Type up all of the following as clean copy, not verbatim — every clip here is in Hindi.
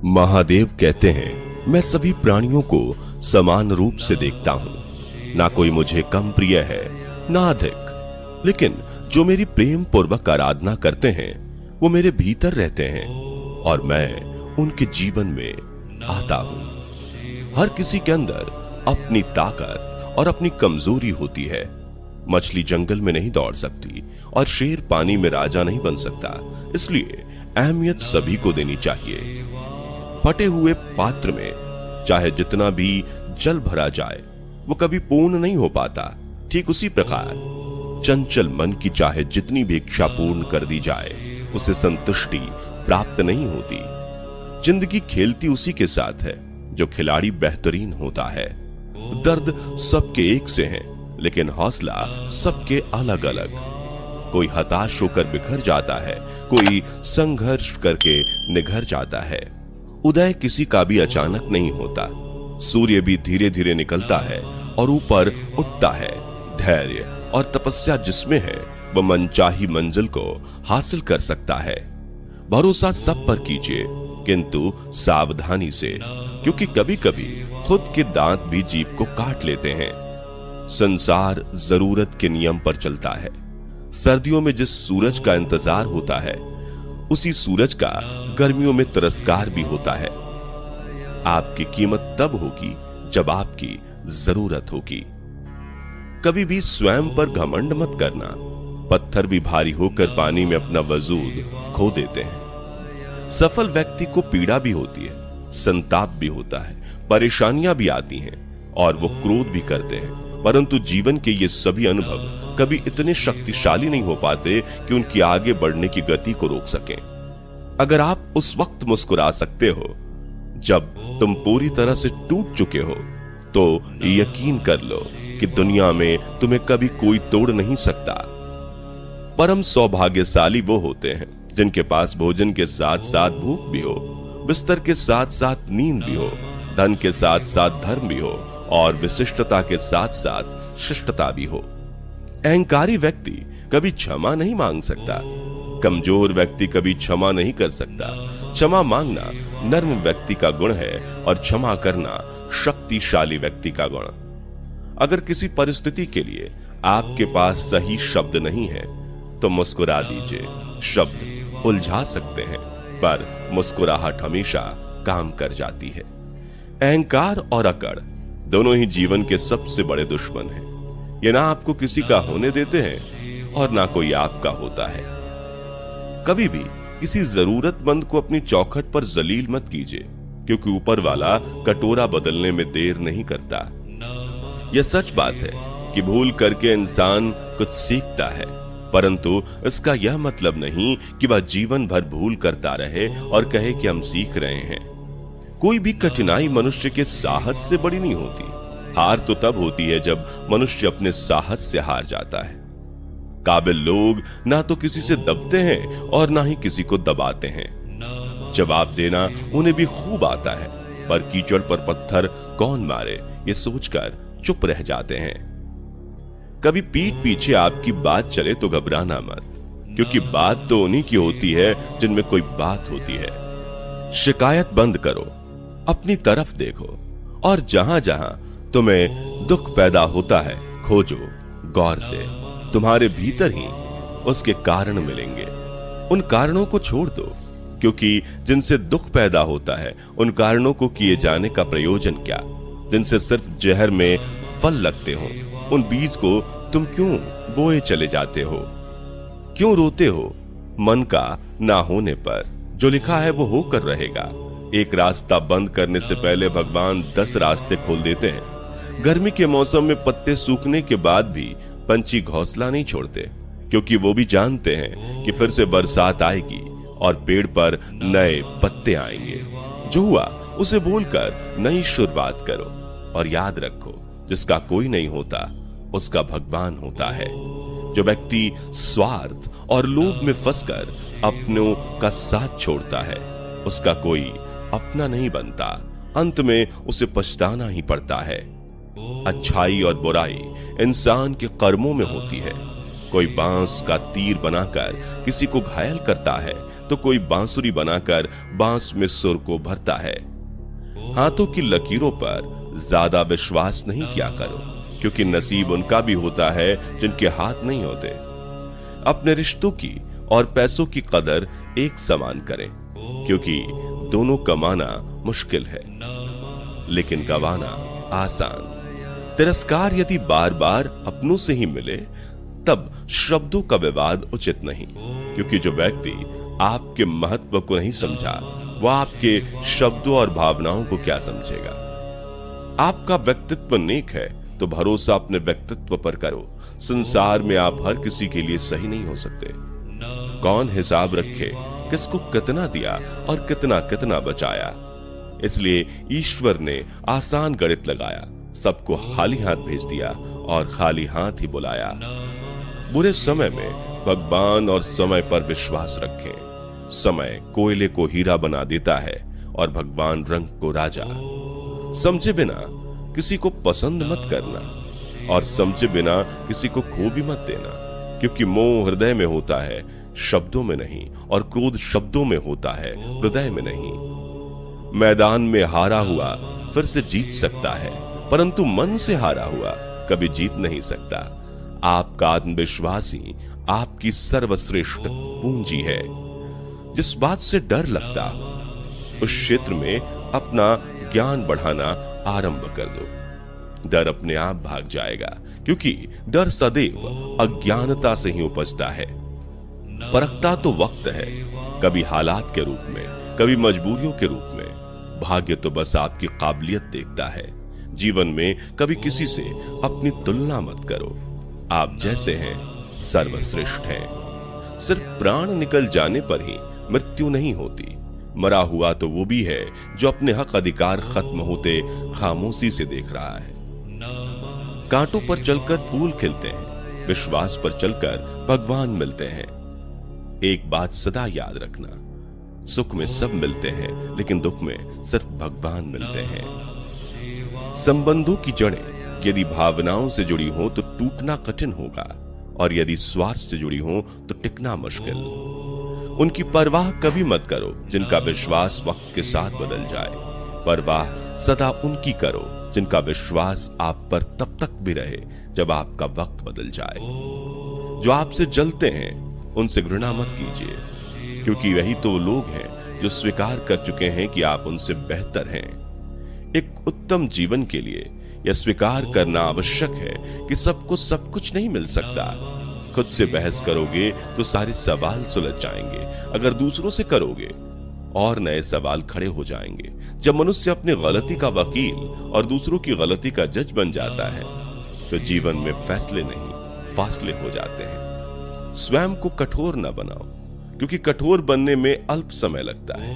महादेव कहते हैं, मैं सभी प्राणियों को समान रूप से देखता हूं। ना कोई मुझे कम प्रिय है ना अधिक, लेकिन जो मेरी प्रेम पूर्वक आराधना करते हैं वो मेरे भीतर रहते हैं और मैं उनके जीवन में आता हूं। हर किसी के अंदर अपनी ताकत और अपनी कमजोरी होती है। मछली जंगल में नहीं दौड़ सकती और शेर पानी में राजा नहीं बन सकता, इसलिए अहमियत सभी को देनी चाहिए। फटे हुए पात्र में चाहे जितना भी जल भरा जाए वो कभी पूर्ण नहीं हो पाता। ठीक उसी प्रकार चंचल मन की चाहे जितनी भी इच्छा पूर्ण कर दी जाए उसे संतुष्टि प्राप्त नहीं होती। जिंदगी खेलती उसी के साथ है जो खिलाड़ी बेहतरीन होता है। दर्द सबके एक से हैं, लेकिन हौसला सबके अलग अलग। कोई हताश होकर बिखर जाता है, कोई संघर्ष करके निघर जाता है। उदय किसी का भी अचानक नहीं होता। सूर्य भी धीरे धीरे निकलता है और ऊपर उठता है। धैर्य और तपस्या जिसमें है वह मनचाही मंजिल को हासिल कर सकता है। भरोसा सब पर कीजिए, किंतु सावधानी से, क्योंकि कभी कभी खुद के दांत भी जीभ को काट लेते हैं। संसार जरूरत के नियम पर चलता है। सर्दियों में जिस सूरज का इंतजार होता है उसी सूरज का गर्मियों में तिरस्कार भी होता है। आपकी कीमत तब होगी जब आपकी जरूरत होगी। कभी भी स्वयं पर घमंड मत करना। पत्थर भी भारी होकर पानी में अपना वजूद खो देते हैं। सफल व्यक्ति को पीड़ा भी होती है, संताप भी होता है, परेशानियां भी आती हैं और वो क्रोध भी करते हैं, परंतु जीवन के ये सभी अनुभव कभी इतने शक्तिशाली नहीं हो पाते कि उनकी आगे बढ़ने की गति को रोक सकें। अगर आप उस वक्त मुस्कुरा सकते हो जब तुम पूरी तरह से टूट चुके हो, तो यकीन कर लो कि दुनिया में तुम्हें कभी कोई तोड़ नहीं सकता। परम सौभाग्यशाली वो होते हैं जिनके पास भोजन के साथ साथ भूख भी हो, बिस्तर के साथ साथ नींद भी हो, धन के साथ साथ धर्म भी हो और विशिष्टता के साथ साथ शिष्टता भी हो। अहंकारी व्यक्ति कभी क्षमा नहीं मांग सकता। कमजोर व्यक्ति कभी क्षमा नहीं कर सकता। क्षमा मांगना नर्म व्यक्ति का गुण है और क्षमा करना शक्तिशाली व्यक्ति का गुण। अगर किसी परिस्थिति के लिए आपके पास सही शब्द नहीं है तो मुस्कुरा दीजिए। शब्द उलझा सकते हैं, पर मुस्कुराहट हमेशा काम कर जाती है। अहंकार और अकड़ दोनों ही जीवन के सबसे बड़े दुश्मन हैं। ये ना आपको किसी का होने देते हैं और ना कोई आपका होता है। कभी भी किसी जरूरतमंद को अपनी चौखट पर जलील मत कीजिए, क्योंकि ऊपर वाला कटोरा बदलने में देर नहीं करता। यह सच बात है कि भूल करके इंसान कुछ सीखता है, परंतु इसका यह मतलब नहीं कि वह जीवन भर भूल करता रहे और कहे कि हम सीख रहे हैं। कोई भी कठिनाई मनुष्य के साहस से बड़ी नहीं होती। हार तो तब होती है जब मनुष्य अपने साहस से हार जाता है। काबिल लोग ना तो किसी से दबते हैं और ना ही किसी को दबाते हैं। जवाब देना उन्हें भी खूब आता है, पर कीचड़ पर पत्थर कौन मारे ये सोचकर चुप रह जाते हैं। कभी पीठ पीछे आपकी बात चले तो घबराना मत, क्योंकि बात तो उन्हीं की होती है जिनमें कोई बात होती है। शिकायत बंद करो, अपनी तरफ देखो और जहां जहां तुम्हें दुख पैदा होता है खोजो गौर से। तुम्हारे भीतर ही उसके कारण मिलेंगे। उन कारणों को छोड़ दो, क्योंकि जिनसे दुख पैदा होता है उन कारणों को किए जाने का प्रयोजन क्या। जिनसे सिर्फ जहर में फल लगते हो उन बीज को तुम क्यों बोए चले जाते हो। क्यों रोते हो मन का ना होने पर। जो लिखा है वो होकर रहेगा। एक रास्ता बंद करने से पहले भगवान 10 रास्ते खोल देते हैं। गर्मी के मौसम में पत्ते सूखने के बाद भी पंछी घोंसला नहीं छोड़ते, क्योंकि वो भी जानते हैं कि फिर से बरसात आएगी और पेड़ पर नए पत्ते आएंगे। जो हुआ उसे भूलकर नई शुरुआत करो और याद रखो, जिसका कोई नहीं होता उसका भगवान होता है। जो व्यक्ति स्वार्थ और लोभ में फंसकर अपनों का साथ छोड़ता है उसका कोई अपना नहीं बनता। अंत में उसे पछताना ही पड़ता है। अच्छाई और बुराई इंसान के कर्मों में होती है। कोई बांस का तीर बनाकर किसी को घायल करता है तो कोई बांसुरी बनाकर बांस में सुर को भरता है। हाथों की लकीरों पर ज्यादा विश्वास नहीं किया करो, क्योंकि नसीब उनका भी होता है जिनके हाथ नहीं होते। अपने रिश्तों की और पैसों की कदर एक समान करें, क्योंकि दोनों कमाना मुश्किल है लेकिन गंवाना आसान। तिरस्कार यदि बार बार अपनों से ही मिले तब शब्दों का विवाद उचित नहीं, क्योंकि जो व्यक्ति आपके महत्व को नहीं समझा वह आपके शब्दों और भावनाओं को क्या समझेगा। आपका व्यक्तित्व नेक है तो भरोसा अपने व्यक्तित्व पर करो। संसार में आप हर किसी के लिए सही नहीं हो सकते। कौन हिसाब रखे किसको कितना दिया और कितना कितना बचाया। इसलिए ईश्वर ने आसान गणित लगाया, सबको खाली हाथ भेज दिया और खाली हाथ ही बुलाया। बुरे समय में भगवान और समय पर विश्वास रखें। समय कोयले को हीरा बना देता है और भगवान रंग को राजा। समझे बिना किसी को पसंद मत करना और समझे बिना किसी को खो भी मत देना, क्योंकि मोह हृदय में होता है शब्दों में नहीं, और क्रोध शब्दों में होता है हृदय में नहीं। मैदान में हारा हुआ फिर से जीत सकता है, परंतु मन से हारा हुआ कभी जीत नहीं सकता। आपका आत्मविश्वास ही आपकी सर्वश्रेष्ठ पूंजी है। जिस बात से डर लगता हो उस क्षेत्र में अपना ज्ञान बढ़ाना आरंभ कर दो। डर अपने आप भाग जाएगा, क्योंकि डर सदैव अज्ञानता से ही उपजता है। परखता तो वक्त है, कभी हालात के रूप में, कभी मजबूरियों के रूप में। भाग्य तो बस आपकी काबिलियत देखता है। जीवन में कभी किसी से अपनी तुलना मत करो। आप जैसे हैं सर्वश्रेष्ठ हैं। सिर्फ प्राण निकल जाने पर ही मृत्यु नहीं होती। मरा हुआ तो वो भी है जो अपने हक अधिकार खत्म होते खामोशी से देख रहा है। कांटों पर चलकर फूल खिलते हैं, विश्वास पर चलकर भगवान मिलते हैं। एक बात सदा याद रखना, सुख में सब मिलते हैं लेकिन दुख में सिर्फ भगवान मिलते हैं। संबंधों की जड़ें यदि भावनाओं से जुड़ी हो तो टूटना कठिन होगा, और यदि स्वार्थ से जुड़ी हो तो टिकना मुश्किल। उनकी परवाह कभी मत करो जिनका विश्वास वक्त के साथ बदल जाए। परवाह सदा उनकी करो जिनका विश्वास आप पर तब तक भी रहे जब आपका वक्त बदल जाए। जो आपसे जलते हैं उनसे घृणा मत कीजिए, क्योंकि वही तो लोग हैं जो स्वीकार कर चुके हैं कि आप उनसे बेहतर हैं। एक उत्तम जीवन के लिए यह स्वीकार करना आवश्यक है कि सबको सब कुछ नहीं मिल सकता। खुद से बहस करोगे तो सारे सवाल सुलझ जाएंगे। अगर दूसरों से करोगे और नए सवाल खड़े हो जाएंगे। जब मनुष्य अपनी गलती का वकील और दूसरों की गलती का जज बन जाता है तो जीवन में फैसले नहीं फासले हो जाते हैं। स्वयं को कठोर न बनाओ, क्योंकि कठोर बनने में अल्प समय लगता है,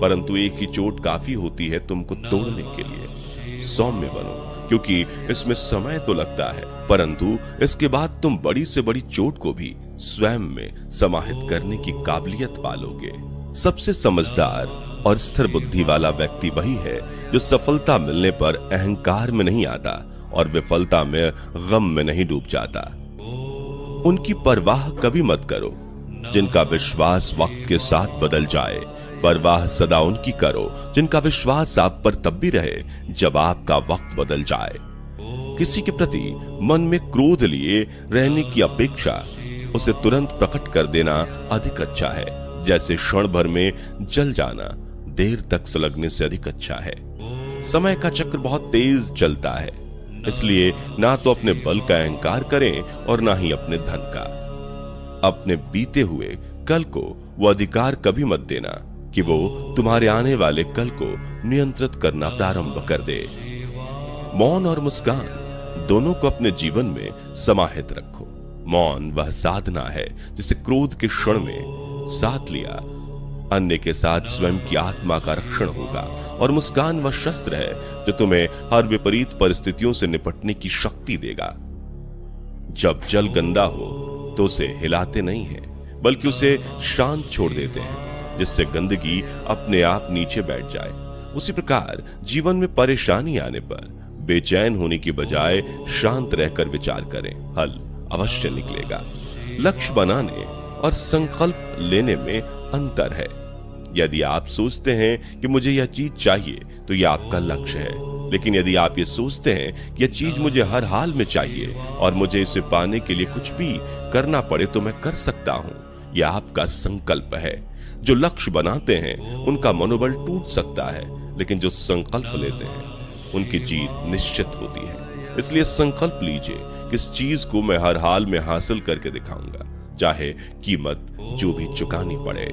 परंतु एक ही चोट काफी होती है तुमको तोड़ने के लिए। सौम्य बनो, क्योंकि इसमें समय तो लगता है, परंतु इसके बाद तुम बड़ी से बड़ी चोट को भी स्वयं में समाहित करने की काबिलियत पालोगे। सबसे समझदार और स्थिर बुद्धि वाला व्यक्ति वही है जो सफलता मिलने पर अहंकार में नहीं आता और विफलता में गम में नहीं डूब जाता। उनकी परवाह कभी मत करो जिनका विश्वास वक्त के साथ बदल जाए। परवाह सदा उनकी करो जिनका विश्वास आप पर तब भी रहे जब आपका वक्त बदल जाए। किसी के प्रति मन में क्रोध लिए रहने की अपेक्षा उसे तुरंत प्रकट कर देना अधिक अच्छा है। जैसे क्षण भर में जल जाना देर तक सुलगने से अधिक अच्छा है। समय का चक्र बहुत तेज चलता है, इसलिए ना तो अपने बल का अहंकार करें और ना ही अपने धन का। अपने बीते हुए कल को वो अधिकार कभी मत देना कि वो तुम्हारे आने वाले कल को नियंत्रित करना प्रारंभ कर दे। मौन और मुस्कान दोनों को अपने जीवन में समाहित रखो। मौन वह साधना है जिसे क्रोध के क्षण में साथ लिया अन्य के साथ स्वयं की आत्मा का रक्षण होगा, और मुस्कान वह शस्त्र है जो तुम्हें हर विपरीत परिस्थितियों से निपटने की शक्ति देगा। जब जल गंदा हो तो उसे हिलाते नहीं हैं, बल्कि उसे शांत छोड़ देते हैं, जिससे गंदगी अपने आप नीचे बैठ जाए। उसी प्रकार जीवन में परेशानी आने पर बेचैन होने की बजाय शांत रहकर विचार करें, हल अवश्य निकलेगा। लक्ष्य बनाने और संकल्प लेने में अंतर है। यदि आप सोचते हैं कि मुझे यह चीज चाहिए तो यह आपका लक्ष्य है, लेकिन यदि आप ये सोचते हैं कि यह चीज मुझे हर हाल में चाहिए और मुझे इसे पाने के लिए कुछ भी करना पड़े तो मैं कर सकता हूं, यह आपका संकल्प है। जो लक्ष्य बनाते हैं उनका मनोबल टूट सकता है, लेकिन जो संकल्प लेते हैं उनकी जीत निश्चित होती है। इसलिए संकल्प लीजिए कि इस चीज को मैं हर हाल में हासिल करके दिखाऊंगा, चाहे कीमत जो भी चुकानी पड़े।